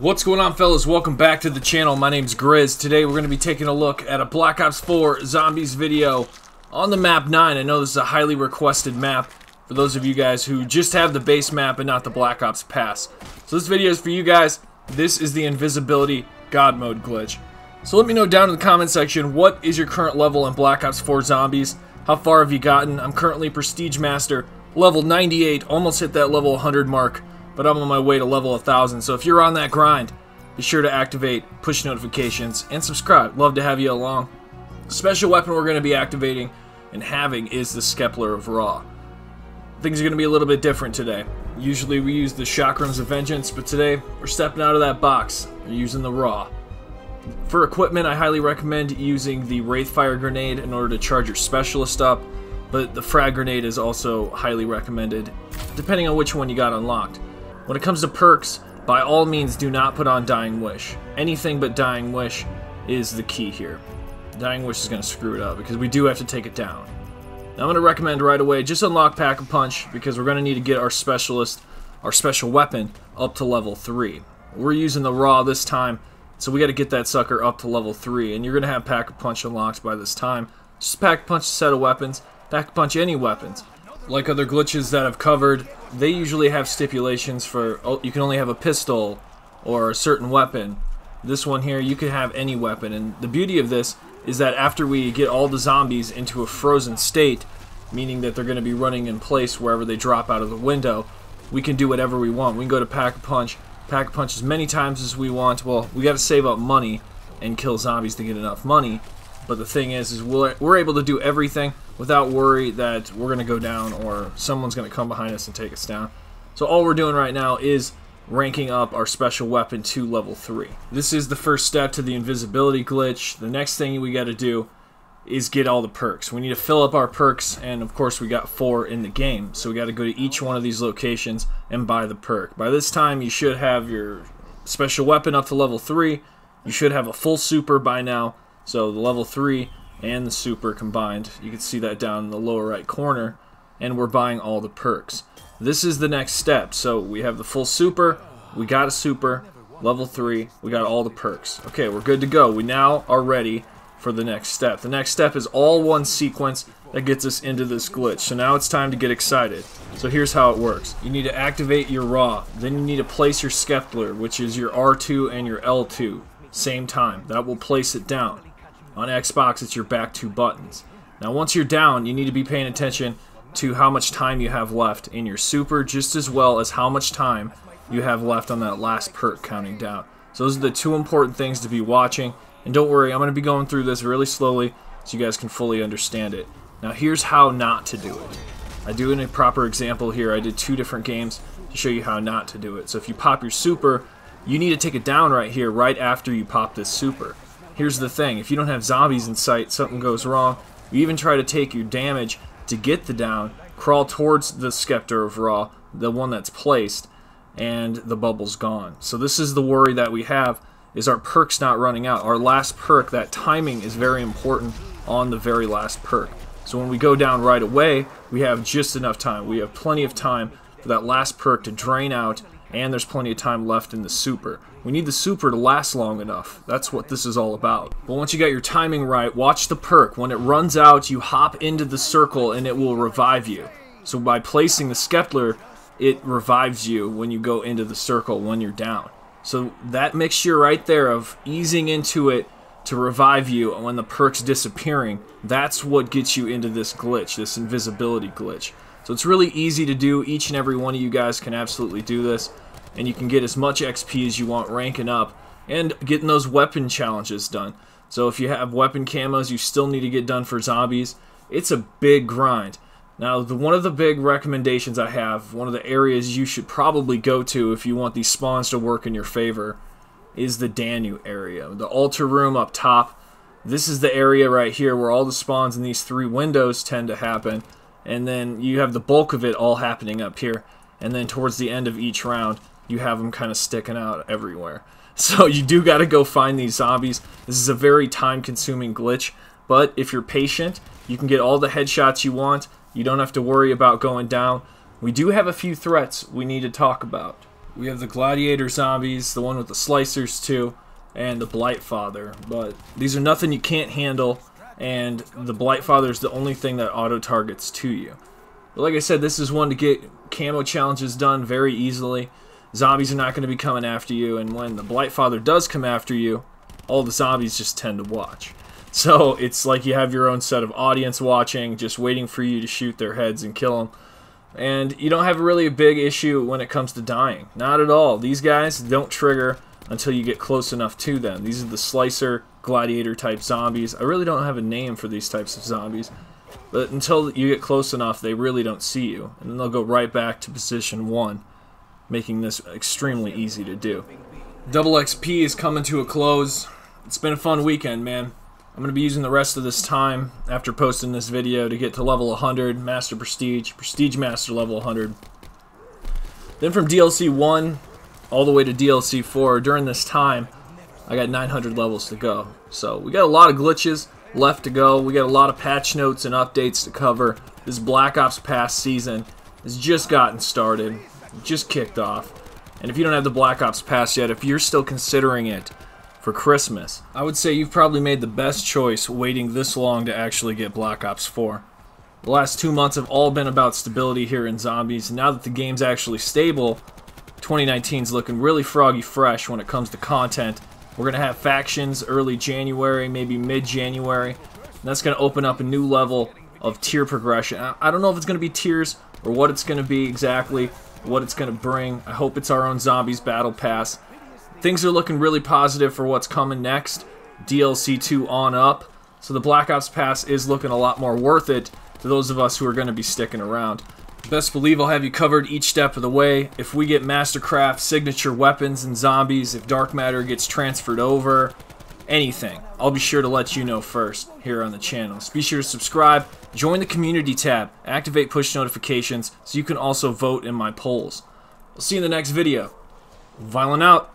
What's going on, fellas? Welcome back to the channel. My name's GRIZZ. Today we're going to be taking a look at a Black Ops 4 Zombies video on the map 9. I know this is a highly requested map for those of you guys who just have the base map and not the Black Ops Pass. So this video is for you guys. This is the Invisibility God Mode glitch. So let me know down in the comment section, what is your current level in Black Ops 4 Zombies? How far have you gotten? I'm currently Prestige Master, level 98, almost hit that level 100 mark. But I'm on my way to level 1000, so if you're on that grind, be sure to activate push notifications and subscribe. Love to have you along. The special weapon we're going to be activating and having is the Scepter of Ra. Things are going to be a little bit different today. Usually we use the Chakrams of Vengeance, but today we're stepping out of that box. We're using the Ra. For equipment, I highly recommend using the Wraithfire Grenade in order to charge your Specialist up, but the Frag Grenade is also highly recommended, depending on which one you got unlocked. When it comes to perks, by all means do not put on Dying Wish. Anything but Dying Wish is the key here. Dying Wish is going to screw it up because we do have to take it down. Now I'm going to recommend right away, just unlock Pack-a-Punch because we're going to need to get our Specialist, our special weapon, up to level 3. We're using the Ra this time, so we got to get that sucker up to level 3, and you're going to have Pack-a-Punch unlocked by this time. Just Pack-a-Punch a set of weapons, Pack-a-Punch any weapons. Like other glitches that I've covered, they usually have stipulations for, oh, you can only have a pistol or a certain weapon. This one here, you can have any weapon, and the beauty of this is that after we get all the zombies into a frozen state, meaning that they're going to be running in place wherever they drop out of the window, we can do whatever we want. We can go to Pack-a-Punch as many times as we want. Well, we got to save up money and kill zombies to get enough money. But the thing is we're able to do everything without worry that we're going to go down or someone's going to come behind us and take us down. So all we're doing right now is ranking up our special weapon to level 3. This is the first step to the invisibility glitch. The next thing we got to do is get all the perks. We need to fill up our perks, and of course we got 4 in the game. So we got to go to each one of these locations and buy the perk. By this time you should have your special weapon up to level 3. You should have a full super by now. So the level 3 and the super combined, you can see that down in the lower right corner, and we're buying all the perks. This is the next step. So we have the full super, we got a super, level 3, we got all the perks. Okay, we're good to go. We now are ready for the next step. The next step is all one sequence that gets us into this glitch. So now it's time to get excited. So here's how it works. You need to activate your Ra, then you need to place your Scepter, which is your R2 and your L2, same time. That will place it down. On Xbox, it's your back 2 buttons. Now, once you're down, you need to be paying attention to how much time you have left in your super, just as well as how much time you have left on that last perk counting down. So those are the 2 important things to be watching. And don't worry, I'm going to be going through this really slowly so you guys can fully understand it. Now, here's how not to do it. I do in a proper example here. I did 2 different games to show you how not to do it. So if you pop your super, you need to take it down right here, right after you pop this super. Here's the thing, if you don't have zombies in sight, something goes wrong. You even try to take your damage to get the down, crawl towards the Scepter of Ra, the one that's placed, and the bubble's gone. So this is the worry that we have, is our perks not running out. Our last perk, that timing is very important on the very last perk. So when we go down right away, we have just enough time. We have plenty of time for that last perk to drain out, and there's plenty of time left in the super. We need the super to last long enough. That's what this is all about. But once you got your timing right, watch the perk. When it runs out, you hop into the circle and it will revive you. So by placing the Scepter, it revives you when you go into the circle when you're down. So that mixture right there of easing into it to revive you when the perk's disappearing, that's what gets you into this glitch, this invisibility glitch. So it's really easy to do. Each and every one of you guys can absolutely do this. And you can get as much XP as you want ranking up and getting those weapon challenges done. So if you have weapon camos you still need to get done for zombies, it's a big grind. Now, one of the big recommendations I have, one of the areas you should probably go to if you want these spawns to work in your favor, is the Danu area. The altar room up top. This is the area right here where all the spawns in these 3 windows tend to happen. And then you have the bulk of it all happening up here. And then towards the end of each round, you have them kind of sticking out everywhere. So you do got to go find these zombies. This is a very time-consuming glitch, but if you're patient, you can get all the headshots you want. You don't have to worry about going down. We do have a few threats we need to talk about. We have the Gladiator zombies, the one with the slicers too, and the Blightfather. But these are nothing you can't handle, and the Blightfather is the only thing that auto-targets to you. But like I said, this is one to get camo challenges done very easily. Zombies are not going to be coming after you, and when the Blightfather does come after you, all the zombies just tend to watch. So it's like you have your own set of audience watching, just waiting for you to shoot their heads and kill them. And you don't have really a big issue when it comes to dying. Not at all. These guys don't trigger until you get close enough to them. These are the slicer, gladiator type zombies. I really don't have a name for these types of zombies. But until you get close enough, they really don't see you. And then they'll go right back to position 1, making this extremely easy to do. Double XP is coming to a close. It's been a fun weekend, man. I'm going to be using the rest of this time after posting this video to get to level 100, Master Prestige, Prestige Master level 100. Then from DLC 1 all the way to DLC 4, during this time, I got 900 levels to go. So we got a lot of glitches left to go. We got a lot of patch notes and updates to cover. This Black Ops Pass season has just gotten started, just kicked off. And if you don't have the Black Ops Pass yet, if you're still considering it for Christmas, I would say you've probably made the best choice waiting this long to actually get Black Ops 4. The last 2 months have all been about stability here in Zombies. Now that the game's actually stable, 2019's looking really froggy fresh when it comes to content. We're going to have factions early January, maybe mid-January. And that's going to open up a new level of tier progression. I don't know if it's going to be tiers or what it's going to be exactly, what it's going to bring. I hope it's our own Zombies Battle Pass. Things are looking really positive for what's coming next, DLC 2 on up, so the Black Ops Pass is looking a lot more worth it to those of us who are going to be sticking around. Best believe I'll have you covered each step of the way. If we get Mastercraft signature weapons and zombies, if dark matter gets transferred over, anything, I'll be sure to let you know first here on the channel. So be sure to subscribe, join the community tab, activate push notifications so you can also vote in my polls. I'll see you in the next video. Viollent out.